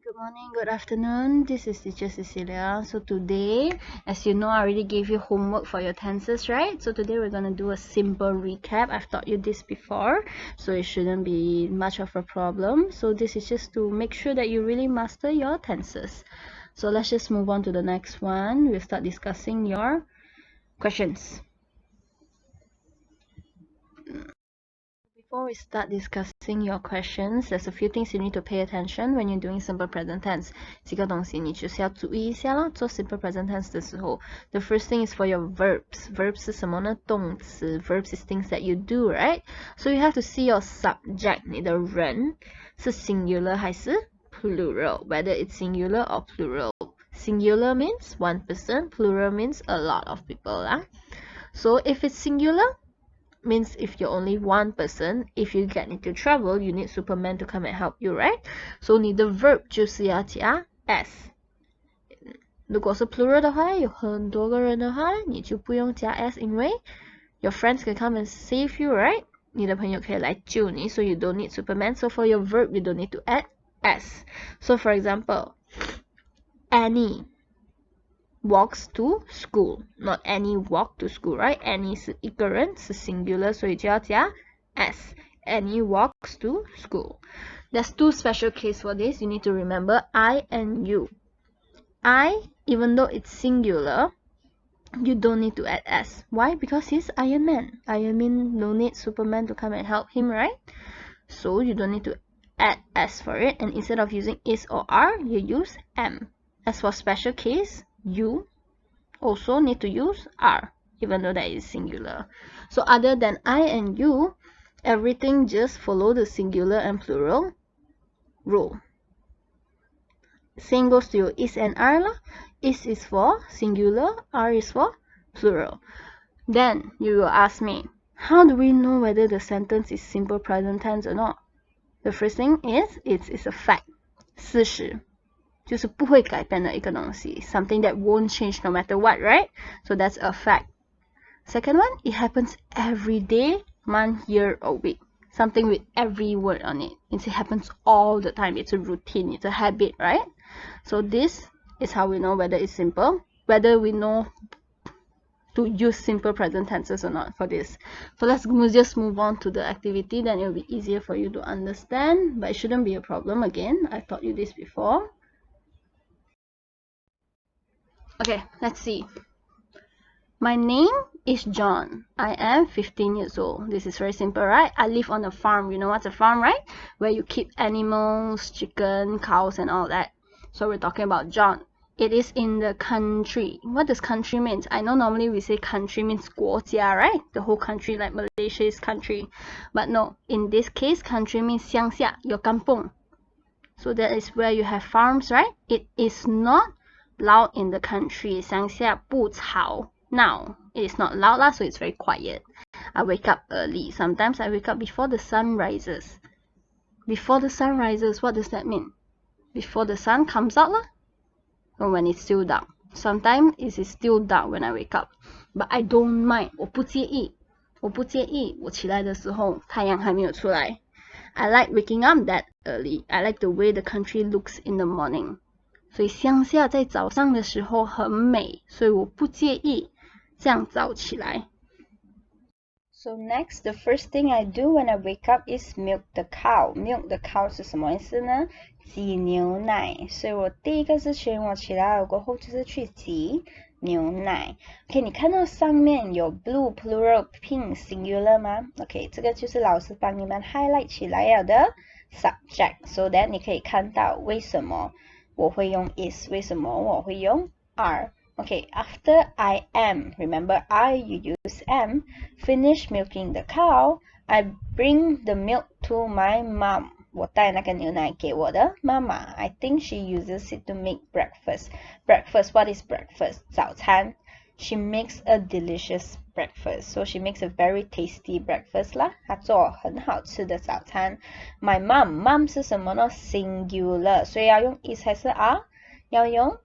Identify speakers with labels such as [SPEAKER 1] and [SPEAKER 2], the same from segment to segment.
[SPEAKER 1] Good morning, good afternoon. This is Teacher Cecilia. So today, as you know, I already gave you homework for your tenses, right? So today we're going to do a simple recap. I've taught you this before, so it shouldn't be much of a problem. So this is just to make sure that you really master your tenses. So let's just move on to the next one. We'll start discussing your questions. Before we start discussing your questions, there's a few things you need to pay attention when you're doing simple present tense. 几个东西你就是要注意一下啦，做 simple present tense 的时候。The first thing is for your verbs. Verbs 是什么呢？动词。Verbs is things that you do, right? So you have to see your subject. 你的人是 singular 还是 plural? Whether it's singular or plural. Singular means one person. Plural means a lot of people lah. So if it's singular, means if you're only one person, if you get into trouble, you need Superman to come and help you, right? So 你的 verb 就是要加 s。如果是 plural 的话，有很多个人的话，你就不用加 s， 因为 your friends can come and save you, right? 你的朋友可以来救你， so you don't need Superman. So for your verb, you don't need to add s. So for example, Annie walks to school, not Annie walk to school, right? Annie 是一个人，是 singular， 所以就要加 s. Annie walks to school. There's two special case for this. You need to remember I and you. I, even though it's singular, you don't need to add s. Why? Because he's Iron Man. Iron Man no need Superman to come and help him, right? So you don't need to add s for it. And instead of using is or are, you use am. As for special case, you also need to use are, even though that is singular. So other than I and you, everything just follow the singular and plural rule. Same goes to your is and are lah. Is for singular, are is for plural. Then you will ask me, how do we know whether the sentence is simple present tense or not? The first thing is, it's a fact. 事实就是不会改变的一个东西 something that won't change no matter what, right? So that's a fact. Second one, it happens every day, month, year, or week. Something with every word on it. It happens all the time. It's a routine. It's a habit, right? So this is how we know whether it's simple, whether we know to use simple present tenses or not for this. So let's just move on to the activity, then it will be easier for you to understand, but it shouldn't be a problem. Again, I taught you this before. Okay, let's see. My name is John. I am 15 years old. This is very simple, right? I live on a farm. You know what's a farm, right? Where you keep animals, chicken, cows, and all that. So we're talking about John. It is in the country. What does country mean? I know normally we say country means 国家, right? The whole country, like Malaysia is country. But no, in this case, country means 乡下, your kampung. So that is where you have farms, right? It is not loud in the country. 乡下不吵闹. It is not loud lah, so it's very quiet. I wake up early. Sometimes I wake up before the sun rises. Before the sun rises, what does that mean? Before the sun comes out lah, or when it's still dark. Sometimes it is still dark when I wake up, but I don't mind. 我不介意我起来的时候太阳还没有出来. I like waking up that early. I like the way the country looks in the morning. 所以乡下在早上的时候很美，所以我不介意这样早起来。So next, the first thing I do when I wake up is milk the cow. Milk the cow 是什么意思呢？挤牛奶。所以我第一个事情我起来了过后就是去挤牛奶。OK， 你看到上面有 blue, plural, pink, singular 吗 ？OK， 这个就是老师帮你们 highlight 起来了的 subject. So that 你可以看到为什么我会用 is, 为什么我会用 are. Okay, after I am, remember I, you use am, finish milking the cow, I bring the milk to my mom. 我带那个牛奶给我的妈妈。I think she uses it to make breakfast. Breakfast, what is breakfast? 早餐。She makes a delicious breakfast. So she makes a very tasty breakfast 啦。她做很好吃的早餐。My mom, mom 是什么呢？ Singular. 所以要用 is 还是 are？ 要用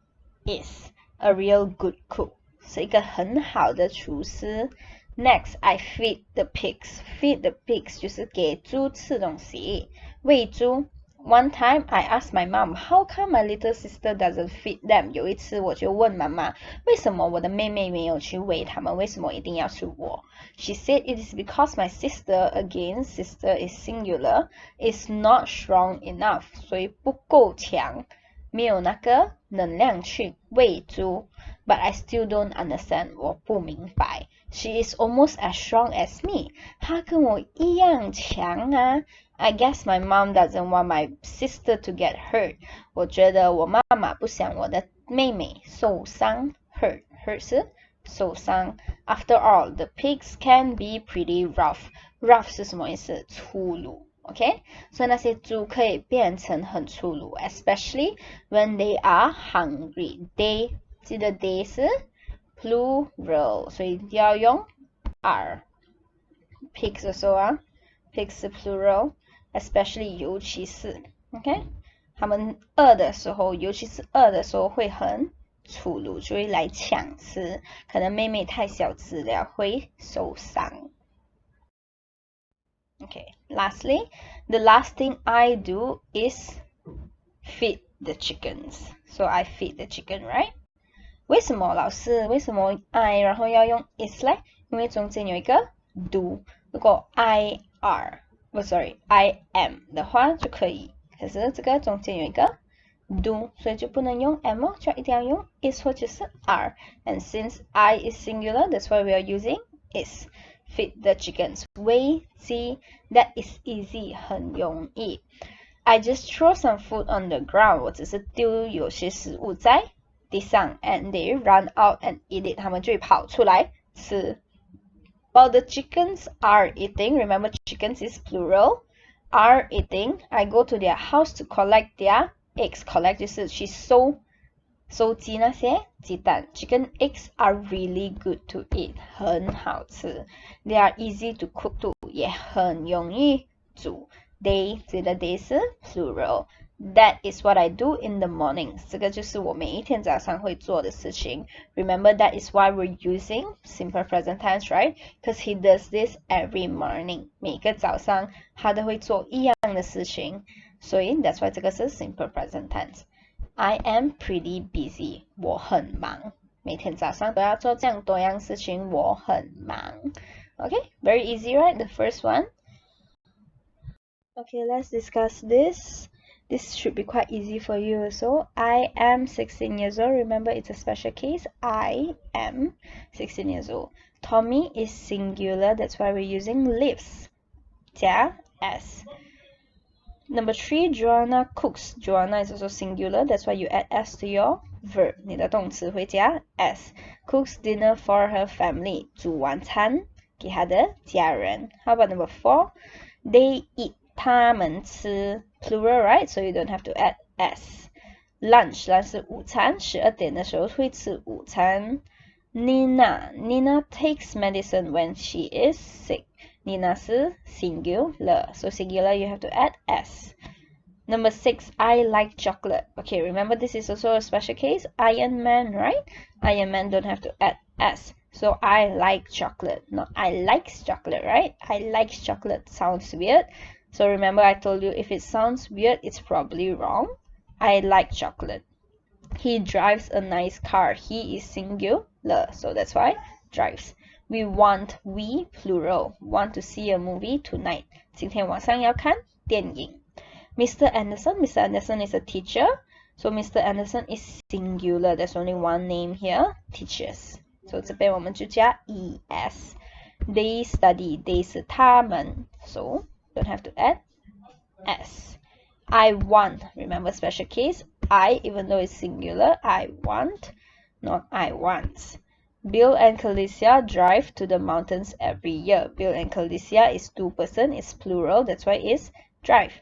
[SPEAKER 1] is. A real good cook. 是一个很好的厨师。Next, I feed the pigs. Feed the pigs 就是给猪吃东西。喂猪 One time I asked my mom, how come my little sister doesn't feed them? 有一次我就问妈妈，为什么我的妹妹没有去喂他们？为什么一定要是我？ She said it is because my sister, again, sister is singular, is not strong enough. 所以不够强，没有那个能量去喂猪。But I still don't understand. 我不明白。She is almost as strong as me. 她跟我一样强啊。I guess my mom doesn't want my sister to get hurt. 我觉得我妈妈不想我的妹妹受伤。Hurt 是受伤。After all, the pigs can be pretty rough. Rough 是什么意思？粗鲁。OK， 所以那些猪可以变成很粗鲁 ，especially when they are hungry. They 记得 they 是 plural， 所以要用 are。Pigs also 啊 ，pigs 是 plural，especially 尤其是 OK， 他们饿的时候，尤其是饿的时候会很粗鲁，就会来抢吃，可能妹妹太小只了会受伤。Okay, lastly, the last thing I do is feed the chickens. So I feed the chicken, right? 为什么老师为什么 I 然后要用 is 呢？因为中间有一个 do。如果 I am 的话就可以，可是这个中间有一个 do， 所以就不能用 am 哦，就一定要用 is 或者是 are。And since I is singular, that's why we are using is. Feed the chickens. 喂鸡 that is easy 很容易。I just throw some food on the ground. 我只是丢有些食物在地上 and they run out and eat it. 他们就会跑出来吃。While the chickens are eating, remember chickens is plural, are eating, I go to their house to collect their eggs. Collect 就是去收集那些鸡蛋。Chicken eggs are really good to eat. 很好吃。They are easy to cook too. 也很容易煮。They 记得 they 是 plural. That is what I do in the mornings. 这个就是我每一天早上会做的事情。Remember that is why we're using simple present tense, right? Because he does this every morning. 每个早上他都会做一样的事情。所以 that's why 这个是 simple present tense. I am pretty busy. 我很忙。每天早上都要做这样多样事情，我很忙。Okay, very easy, right? The first one. Okay, let's discuss this. This should be quite easy for you also. I am 16 years old. Remember, it's a special case. I am 16 years old. Tommy is singular. That's why we're using lives. 加 s. Number 3, Joanna cooks. Joanna is also singular. That's why you add s to your verb. 你的动词会加 s. Cooks dinner for her family. 煮晚餐给她的家人。How about number 4? They eat. 他们吃 plural, right? So you don't have to add s. Lunch 是午餐，12点的时候会吃午餐。Nina takes medicine when she is sick. Nina 是 singular. So singular you have to add s. Number 6, I like chocolate. Okay, remember this is also a special case. Iron Man, right? Iron Man don't have to add s. So I like chocolate. No, I likes chocolate, right? I like chocolate sounds weird. So remember I told you if it sounds weird, it's probably wrong. I like chocolate. He drives a nice car. He is singular. So that's why drives. We plural. Want to see a movie tonight. 今天晚上要看电影。Mr. Anderson is a teacher. So Mr. Anderson is singular. There's only one name here. Teachers. So 这边我们就加 es. They study. They 是他们。So don't have to add s. I want. Remember special case. I, even though it's singular, I want, not I want. Bill and Calicia drive to the mountains every year. Bill and Calicia is 2 person, it's plural, that's why it's drive.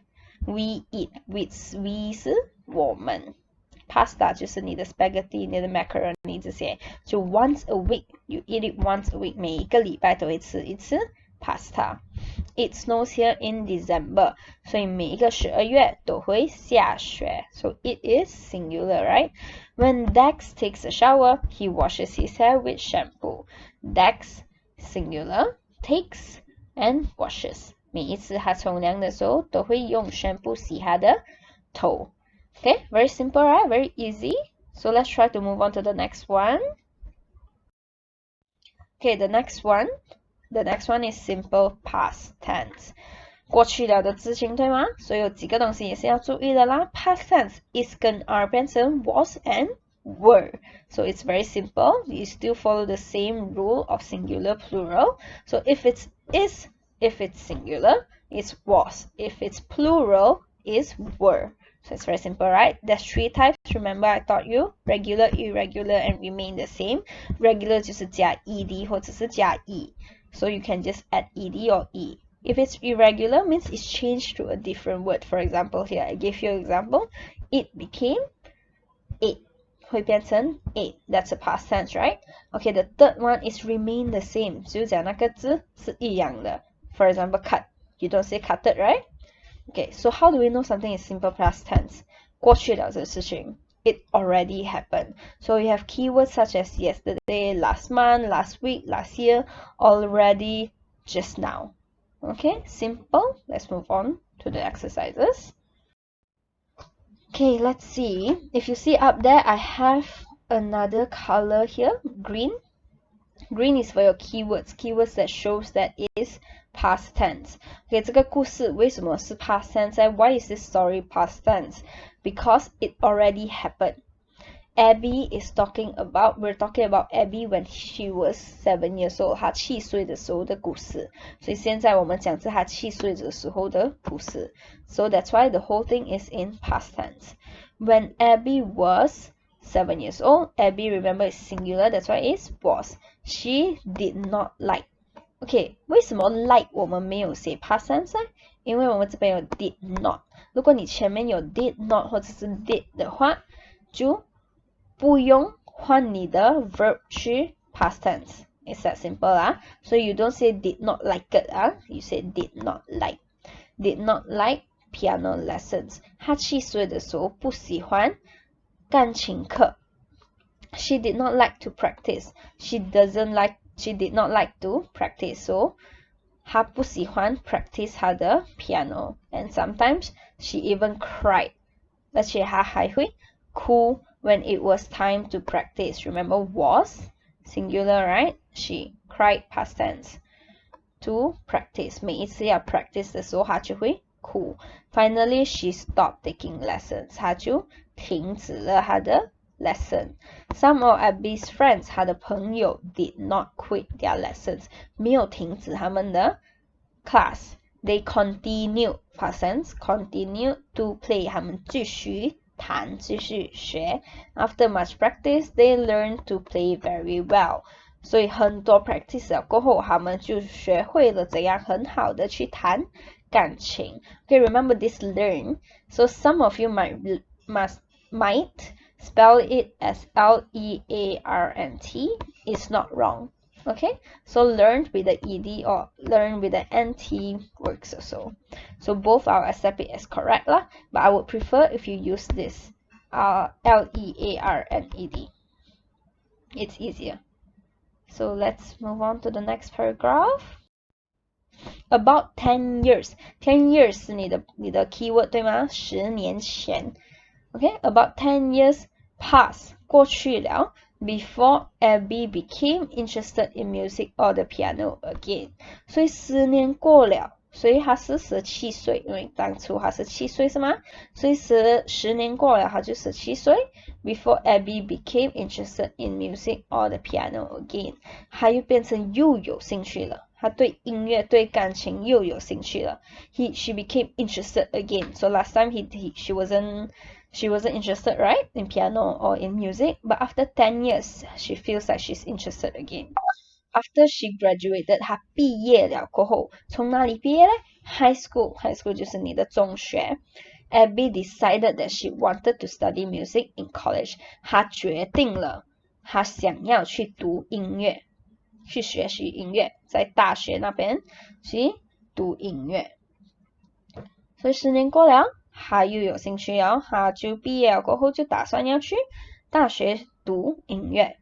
[SPEAKER 1] We eat. We 是我们。Pasta 就是你的 spaghetti, 你的 macaroni 这些。就 once a week, you eat it once a week. 每一个礼拜都会吃一次 pasta. It snows here in December. 所以每一个12月都会下雪。So it is singular, right? When Dax takes a shower, he washes his hair with shampoo. Dax, singular, takes and washes. 每一次他冲凉的时候都会用宣布洗他的头。Okay, very simple, right? Very easy. So let's try to move on to the next one. Okay, the next one is simple past tense. 过去了的事情，对吗？所以有几个东西也是要注意的啦。Past tense is 跟 are 变成 was and were. So it's very simple. You still follow the same rule of singular plural. So if it's singular, it's was. If it's plural, it's were. So it's very simple, right? There's 3 types. Remember I taught you regular, irregular, and remain the same. Regular 就是加 ed 或者是加 e. So you can just add ed or e. If it's irregular, means it's changed to a different word. For example, here I give you an example. It became ate. 会变成 ate. That's a past tense, right? Okay, the third one is remain the same. 就讲那个字是一样的. For example, cut. You don't say cutted, right? Okay, so how do we know something is simple past tense? 过去了的事情. It already happened. So you have keywords such as yesterday, last month, last week, last year, already, just now. Okay, simple. Let's move on to the exercises. Okay, let's see. If you see up there, I have another color here, green. Green is for your keywords. Keywords that shows that it is past tense. Okay, 这个故事为什么是 past tense? Why is this story past tense? Because it already happened. Abby is talking about, we're talking about Abby when she was 7 years old. 她7岁的时候的故事。所以现在我们讲是她7岁的时候的故事。So that's why the whole thing is in past tense. When Abby was 7 years old, Abby, remember, is singular, that's why it's was. She did not like. Okay, 为什么 like 我们没有写 past tense 呢？因为我们这边有 did not。如果你前面有 did not 或者是 did 的话，就不用换你的 verb 去 past tense. It's that simple, So you don't say did not like it, You say did not like. Did not like piano lessons. 她7岁的时候不喜欢钢琴课。She did not like to practice. She did not like to practice. So 她不喜欢 practice 她的 piano. And sometimes she even cried. 而且她还会哭 when it was time to practice. Remember, was singular, right? She cried past tense. To practice. 每一次要 practice 的时候，她就会哭。Finally, she stopped taking lessons. 她就停止了她的 lesson. Some of Abby's friends, 她的朋友 did not quit their lessons. 没有停止他们的 class. They continued, past tense, continued to play. 他们继续弹，继续学。After much practice, they learned to play very well. 所以很多 practice 了过後，他們就學會了怎樣很好的去彈鋼琴。Okay, remember this learn. So some of you might spell it as L-E-A-R-N-T. It's not wrong. Okay, so learned with the ed or learn with the nt works also. So both I'll accept it as correct lah, but I would prefer if you use this L-E-A-R-N-E-D. It's easier. So let's move on to the next paragraph. About 10 years. 10 years 是你的 keyword 对吗？10年前。Okay, about 10 years past 过去了。Before Abby became interested in music or the piano again. 所以10年过了，所以她是17岁，因为当初她是7岁是吗？所以10年过了，她就17岁。Before Abby became interested in music or the piano again. 她又变成又有兴趣了。她对音乐对钢琴又有兴趣了。She became interested again. So last time she wasn't interested, right, in piano or in music, but after 10 years, she feels like she's interested again. After she graduated, 她毕业了过后，从哪里毕业呢？ High school 就是你的中学。Abby decided that she wanted to study music in college. 她决定了，她想要去读音乐，去学习音乐，在大学那边去读音乐。所以10年过了。他又有兴趣了，他就毕业了过后就打算要去大学读音乐。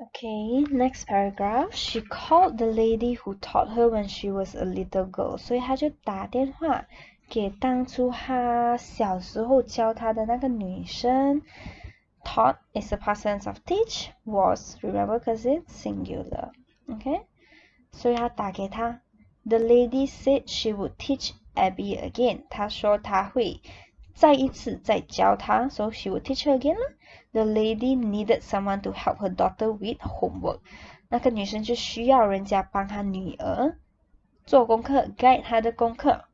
[SPEAKER 2] Okay, next paragraph. She called the lady who taught her when she was a little girl. 所以她就打电话给当初她小时候教她的那个女生。Taught is the past tense of teach. Was, remember, because it's singular. Okay? 所以她打给她。The lady said she would teach Abby again. 她说她会再一次再教她。So she would teach her again 啦。The lady needed someone to help her daughter with homework. 那个女生就需要人家帮她女儿做功课 guide 她的功课。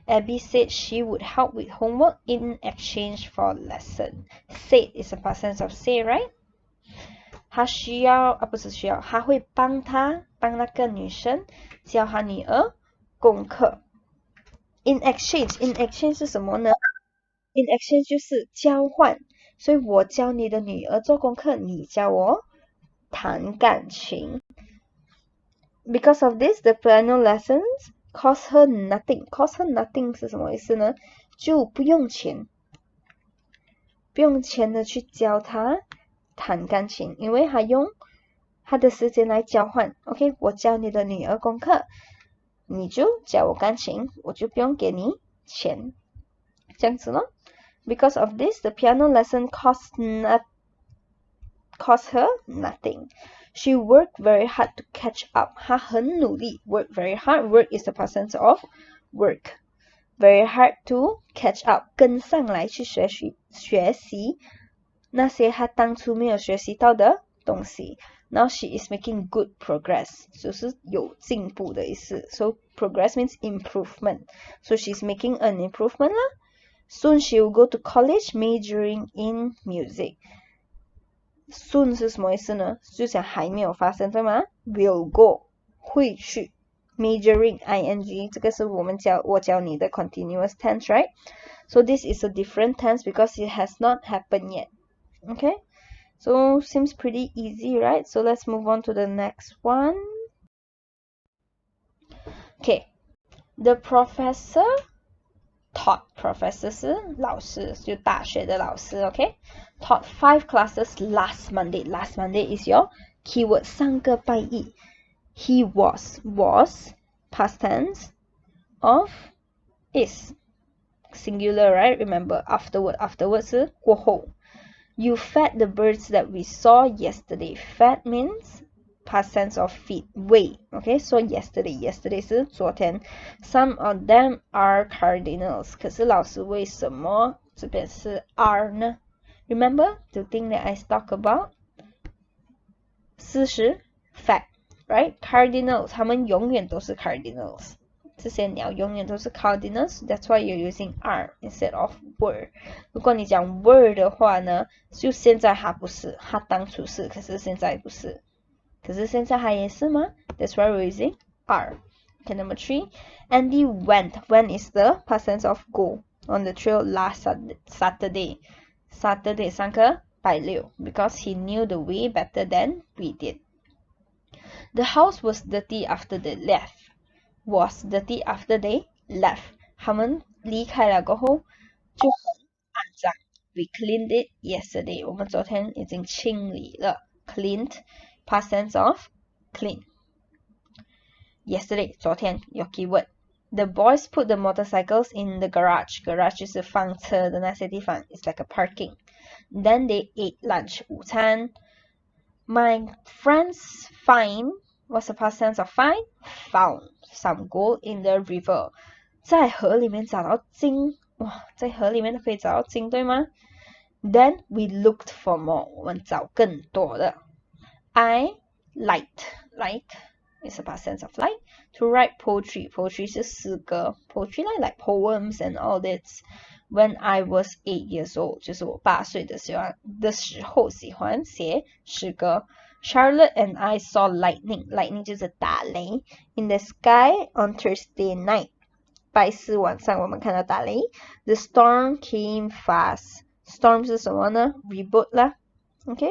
[SPEAKER 2] Abby said she would help with homework in exchange for lesson. Said is a past tense of say, right? 她需要不是需要，她会帮那个女生教她女儿功课。In exchange 是什么呢？ In exchange 就是交换，所以我教你的女儿做功课，你教我弹钢琴。Because of this, the piano lessons cost her nothing. Cost her nothing 是什么意思呢？就不用钱，不用钱的去教她弹钢琴，因为她用她的时间来交换。OK， 我教你的女儿功课，你就教我钢琴，我就不用给你钱，这样子咯。Because of this, the piano lesson cost her nothing. She worked very hard to catch up. 她很努力 work very hard. Work is the past tense of work. Very hard to catch up. 跟上来去学习那些她当初没有学习到的东西。Now she is making good progress. 就是有进步的意思。So progress means improvement. So she's making an improvement 啦。Soon she will go to college majoring in music. Soon 是什么意思呢？就讲还没有发生，对吗？ Will go 会去 majoring ing 这个是我教你的 continuous tense, right? So this is a different tense because it has not happened yet. Okay? So seems pretty easy, right? So let's move on to the next one. Okay. The professor taught. Professor 是老师，就大学的老师 OK? Taught 5 classes last Monday. Last Monday is your keyword 上个拜一 He was past tense of is singular, right? Remember afterward 是过后 You fed the birds that we saw yesterday. Fed means past tense of feed,喂 Okay, so yesterday 是昨天 Some of them are cardinals. 可是老师为什么这边是 are 呢？ Remember the thing that I talked about? 事实 fact, right? Cardinals 他们永远都是 cardinals. 这些鸟永远都是 cardinals. That's why you're using are instead of were. 如果你讲 were 的话呢，就现在它不是，它当初是，可是现在不是。可是现在它也是吗？ That's why we're using are. Okay, number 3. Andy went. Went is the past tense of go. On the trail last Saturday. Saturday 上个拜六 because he knew the way better than we did. The house was dirty after they left. Was dirty after they left. 他们离开了过后就很肮脏。We cleaned it yesterday. 我们昨天已经清理了。Cleaned, past tense of clean. Yesterday, 昨天 your keyword. The boys put the motorcycles in the garage. Garage 就是放车的那些地方。It's like a parking. Then they ate lunch. 午餐。My friends find, what's the past tense of find? Found some gold in the river. 在河里面找到金。哇，在河里面都可以找到金，对吗？ Then we looked for more. 我们找更多的。I liked is a past tense of like to write poetry. Poetry 是诗歌 poetry like poems and all this. When I was 8 years old, 就是我8岁的时候喜欢写诗歌。Charlotte and I saw lightning. Lightning 就是打雷 in the sky on Thursday night. 拜四晚上我们看到打雷。The storm came fast. Storm 是什么呢？ Reboot 啦。Okay,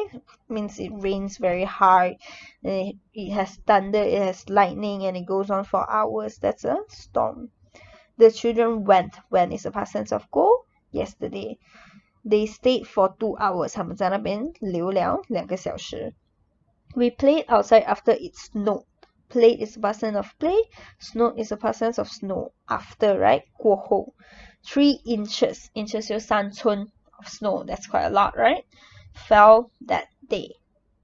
[SPEAKER 2] means it rains very hard, and it has thunder, it has lightning, and it goes on for hours. That's a storm. The children went. When is the past tense of go? Yesterday. They stayed for 2 hours. 他们在那边留了2个小时。We played outside after it snowed. Played is the past tense of play. Snowed is the past tense of snow. After, right? 过后. 3 inches. Inches 有3寸 of snow. That's quite a lot, right? Fell that day.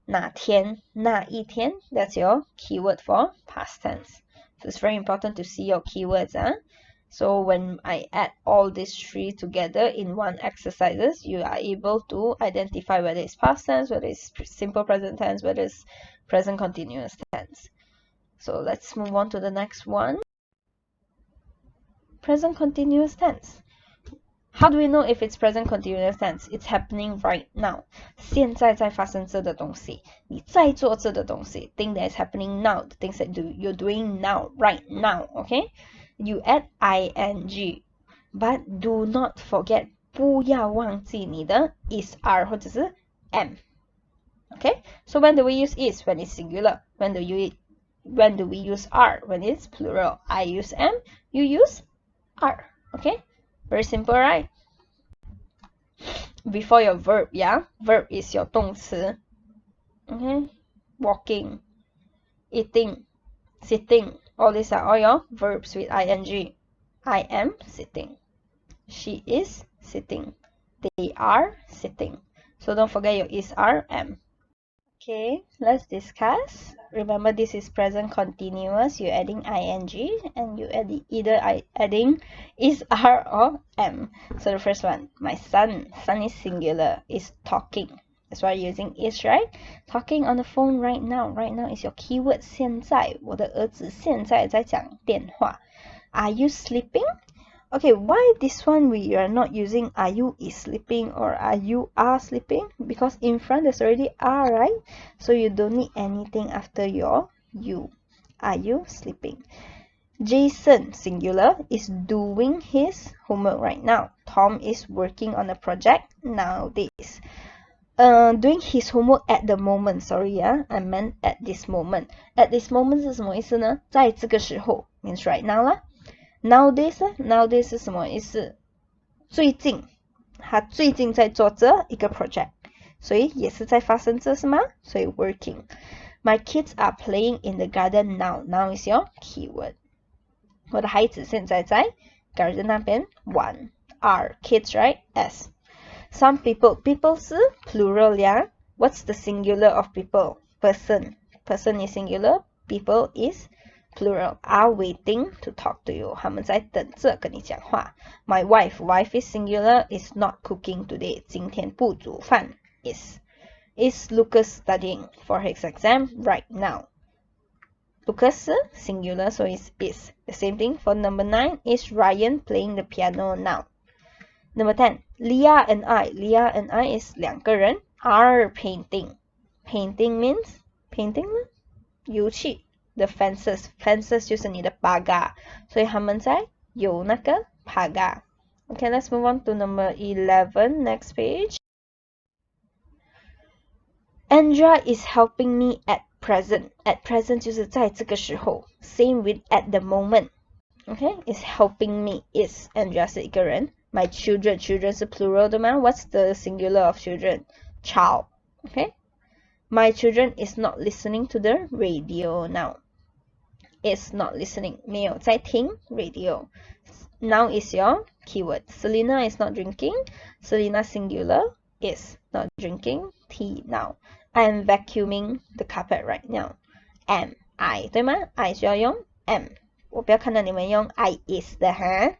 [SPEAKER 2] 那天,那一天. That's your keyword for past tense. So it's very important to see your keywords. So when I add all these 3 together in one exercises, you are able to identify whether it's past tense, whether it's simple present tense, whether it's present continuous tense. So let's move on to the next one. Present continuous tense. How do we know if it's present continuous tense? It's happening right now. 现在在发生着的东西，你在做着的东西 thing that is happening now, the things that you're doing now, right now, okay? You add ing, but do not forget, 不要忘记你的 is, are 或者是 am. Okay? So when do we use is? When it's singular. When do we use are? When it's plural. I use am, you use are. Okay? Very simple, right? Before your verb, yeah? Verb is your 动词. Okay? Walking, eating, sitting. All these are all your verbs with ing. I am sitting. She is sitting. They are sitting. So don't forget your is, are, am. Okay, let's discuss. Remember, this is present continuous. You're adding ing and you either adding is, are, or am. So the first one, my son. Son is singular. Is talking. That's why you're using is, right? Talking on the phone right now. Right now is your keyword. 现在，我的儿子现在在讲电话。Are you sleeping? Okay, why this one we are not using are you is sleeping or are you are sleeping? Because in front there's already are, right? So you don't need anything after your you. Are you sleeping? Jason, singular, is doing his homework right now. Tom is working on a project nowadays. Doing his homework at the moment. Sorry, I meant at this moment. At this moment 是什么意思呢？在这个时候 means right now 啦。Nowadays 呢 ？Nowadays 是什么意思？最近，他最近在做着一个 project， 所以也是在发生着是吗？所以 working。My kids are playing in the garden now. Now is your keyword. 我的孩子现在在 garden 那边玩。Are kids, right? S. Some people 是 plural 呀。What's the singular of people? Person. Person is singular. People is plural. Are waiting to talk to you. 他们在等着跟你讲话。My wife is singular. Is not cooking today. 今天不煮饭。Is Lucas studying for his exam right now? Lucas singular, so it's is. The same thing for number 9. Is Ryan playing the piano now? Number 10. Leah and I is 两个人 are painting. Painting means painting 呢？油漆。The fences 就是你的 pagar， 所以他们在有那个 pagar。Okay, let's move on to number 11. Next page. Andrea is helping me at present. At present 就是在这个时候。Same with at the moment. Okay, is helping me is Andrea 是一个人。My children 是 plural 的吗？ What's the singular of children? Child. Okay. My children is not listening to the radio now. Is not listening. 没有在听 radio. Now is your keyword. Selena is not drinking. Selena singular is not drinking tea now. I am vacuuming the carpet right now. Am I 对吗？ I 需要用 am。我不要看到你们用 I is 的哈。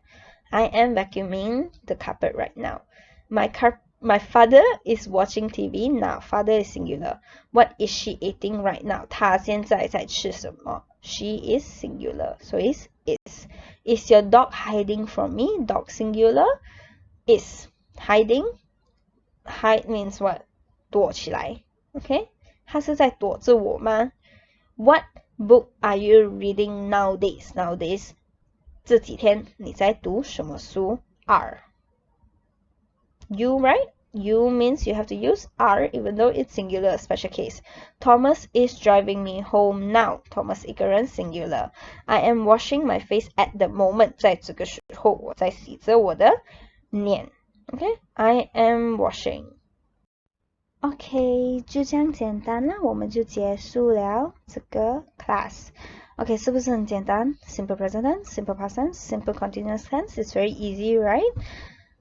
[SPEAKER 2] I am vacuuming the carpet right now. My father is watching TV now. Father is singular. What is she eating right now? 她现在在吃什么？ She is singular. So is. Is your dog hiding from me? Dog singular. Is. Hiding. Hide means what? 躲起来。Okay? 她是在躲着我吗？ What book are you reading nowadays? Nowadays. 这几天你在读什么书 ？Are. You, right? You means you have to use are even though it's singular, special case. Thomas is driving me home now. Thomas 一个人 singular. I am washing my face at the moment. 在这个时候我在洗着我的脸。Okay? I am washing. OK，就这样简单啦，我们就结束了这个 class。OK，是不是很简单 ？Simple present tense, simple past tense, simple continuous tense. It's very easy, right?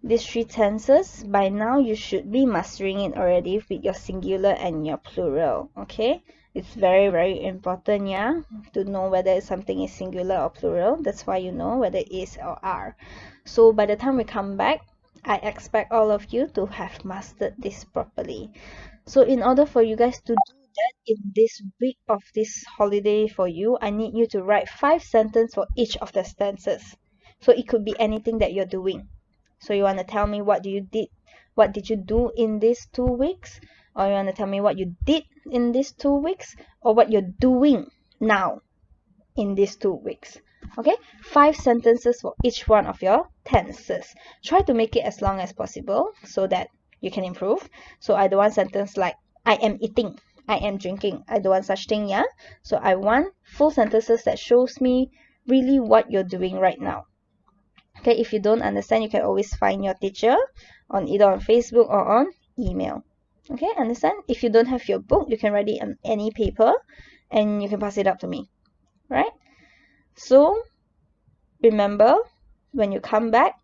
[SPEAKER 2] These three tenses, by now you should be mastering it already with your singular and your plural. Okay, it's very, very important, yeah, to know whether something is singular or plural. That's why you know whether it is or are. So by the time we come back, I expect all of you to have mastered this properly. So in order for you guys to do that in this week of this holiday for you, I need you to write 5 sentences for each of the stances. So it could be anything that you're doing. So you want to tell me what did you do in these 2 weeks, or you want to tell me what you did in these 2 weeks, or what you're doing now in these 2 weeks. Okay, 5 sentences for each one of your tenses. Try to make it as long as possible so that you can improve. So I don't want sentence like I am eating, I am drinking. I don't want such thing, yeah? So I want full sentences that shows me really what you're doing right now. Okay, if you don't understand, you can always find your teacher on either on Facebook or on email. Okay, understand? If you don't have your book, you can write it on any paper and you can pass it up to me. Right? So remember, when you come back,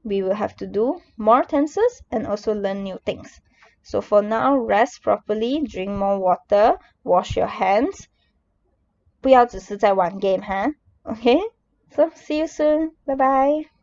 [SPEAKER 2] we will have to do more tenses and also learn new things. So for now, rest properly, drink more water, wash your hands. 不要只是在玩 game, huh? Okay? So see you soon. Bye bye.